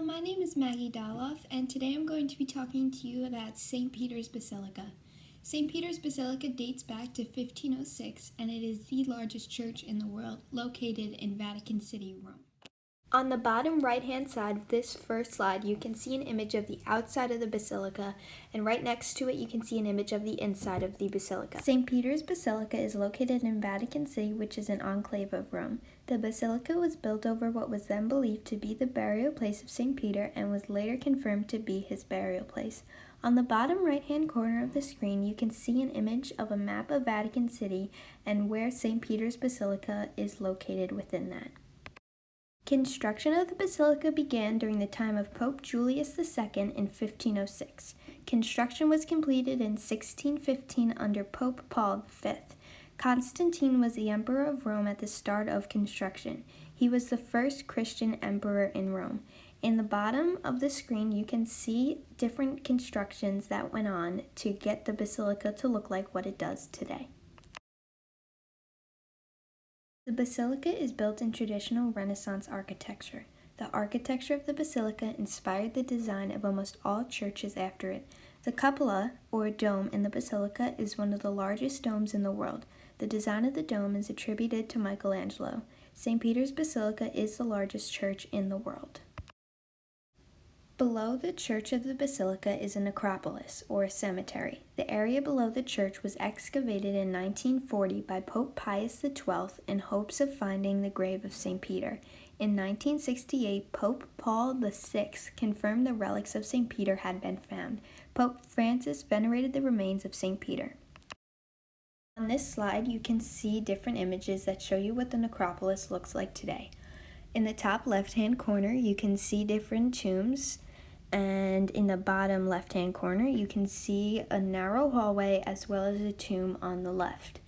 my name is Maggie Dolloff, and today I'm going to be talking to you about St. Peter's Basilica. St. Peter's Basilica dates back to 1506, and it is the largest church in the world, located in Vatican City, Rome. On the bottom right-hand side of this first slide, you can see an image of the outside of the basilica, and right next to it you can see an image of the inside of the basilica. St. Peter's Basilica is located in Vatican City, which is an enclave of Rome. The basilica was built over what was then believed to be the burial place of St. Peter and was later confirmed to be his burial place. On the bottom right-hand corner of the screen, you can see an image of a map of Vatican City and where St. Peter's Basilica is located within that. Construction of the basilica began during the time of Pope Julius II in 1506. Construction was completed in 1615 under Pope Paul V. Constantine was the emperor of Rome at the start of construction. He was the first Christian emperor in Rome. In the bottom of the screen, you can see different constructions that went on to get the basilica to look like what it does today. The basilica is built in traditional Renaissance architecture. The architecture of the basilica inspired the design of almost all churches after it. The cupola, or dome, in the basilica is one of the largest domes in the world. The design of the dome is attributed to Michelangelo. St. Peter's Basilica is the largest church in the world. Below the church of the basilica is a necropolis, or a cemetery. The area below the church was excavated in 1940 by Pope Pius XII in hopes of finding the grave of St. Peter. In 1968, Pope Paul VI confirmed the relics of St. Peter had been found. Pope Francis venerated the remains of St. Peter. On this slide, you can see different images that show you what the necropolis looks like today. In the top left-hand corner, you can see different tombs, and in the bottom left-hand corner, you can see a narrow hallway as well as a tomb on the left.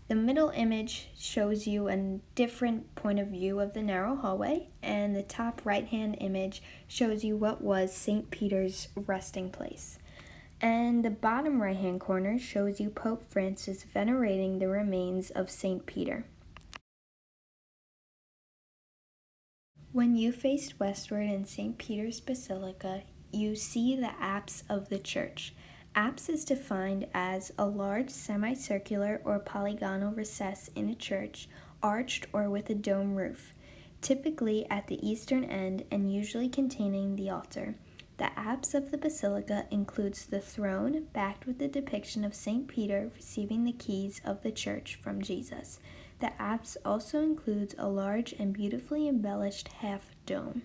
The middle image shows you a different point of view of the narrow hallway, and the top right-hand image shows you what was St. Peter's resting place. And the bottom right-hand corner shows you Pope Francis venerating the remains of St. Peter. When you face westward in St. Peter's Basilica, you see the apse of the church. Apse is defined as a large semicircular or polygonal recess in a church, arched or with a dome roof, typically at the eastern end and usually containing the altar. The apse of the basilica includes the throne, backed with the depiction of St. Peter receiving the keys of the church from Jesus. The apse also includes a large and beautifully embellished half dome.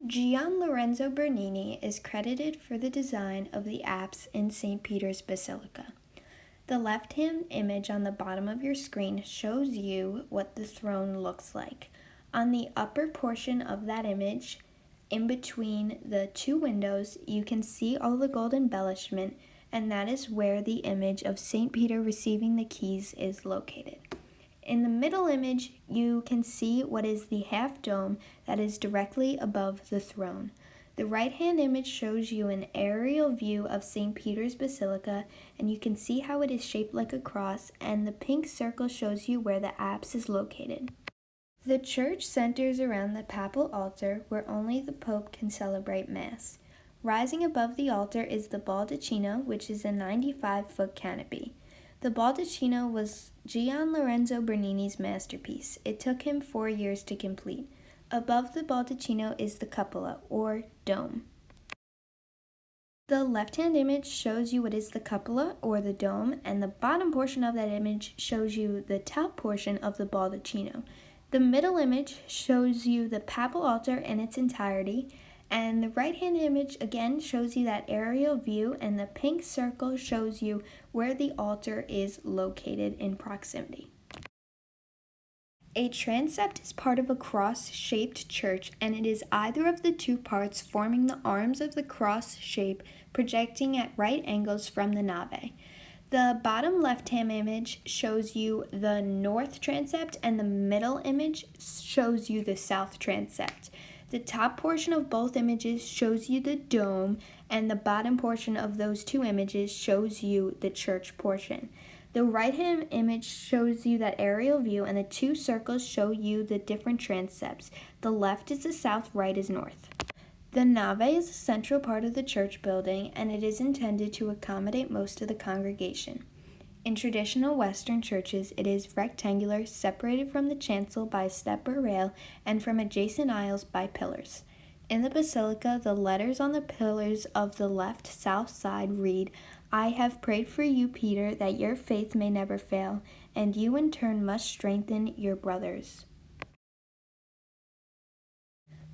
Gian Lorenzo Bernini is credited for the design of the apse in St. Peter's Basilica. The left-hand image on the bottom of your screen shows you what the throne looks like. On the upper portion of that image, in between the two windows, you can see all the gold embellishment, and that is where the image of St. Peter receiving the keys is located. In the middle image, you can see what is the half dome that is directly above the throne. The right-hand image shows you an aerial view of St. Peter's Basilica, and you can see how it is shaped like a cross, and the pink circle shows you where the apse is located. The church centers around the papal altar where only the Pope can celebrate Mass. Rising above the altar is the baldacchino, which is a 95-foot canopy. The baldacchino was Gian Lorenzo Bernini's masterpiece. It took him 4 years to complete. Above the baldacchino is the cupola, or dome. The left-hand image shows you what is the cupola, or the dome, and the bottom portion of that image shows you the top portion of the baldacchino. The middle image shows you the papal altar in its entirety, and the right-hand image again shows you that aerial view, and the pink circle shows you where the altar is located in proximity. A transept is part of a cross-shaped church, and it is either of the two parts forming the arms of the cross shape projecting at right angles from the nave. The bottom left-hand image shows you the north transept, and the middle image shows you the south transept. The top portion of both images shows you the dome, and the bottom portion of those two images shows you the church portion. The right-hand image shows you that aerial view, and the two circles show you the different transepts. The left is the south, right is north. The nave is a central part of the church building, and it is intended to accommodate most of the congregation. In traditional Western churches, it is rectangular, separated from the chancel by a step or rail, and from adjacent aisles by pillars. In the basilica, the letters on the pillars of the left south side read, "I have prayed for you, Peter, that your faith may never fail, and you in turn must strengthen your brothers."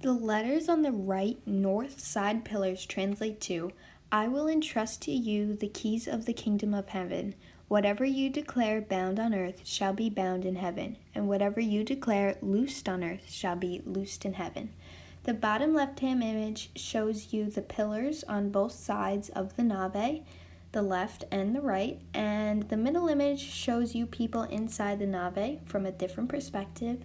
The letters on the right north side pillars translate to, "I will entrust to you the keys of the kingdom of heaven. Whatever you declare bound on earth shall be bound in heaven, and whatever you declare loosed on earth shall be loosed in heaven." The bottom left-hand image shows you the pillars on both sides of the nave, the left and the right, and the middle image shows you people inside the nave from a different perspective.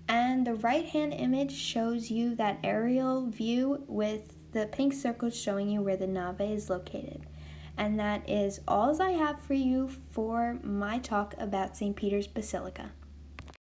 And the right-hand image shows you that aerial view with the pink circles showing you where the nave is located. And that is all I have for you for my talk about St. Peter's Basilica.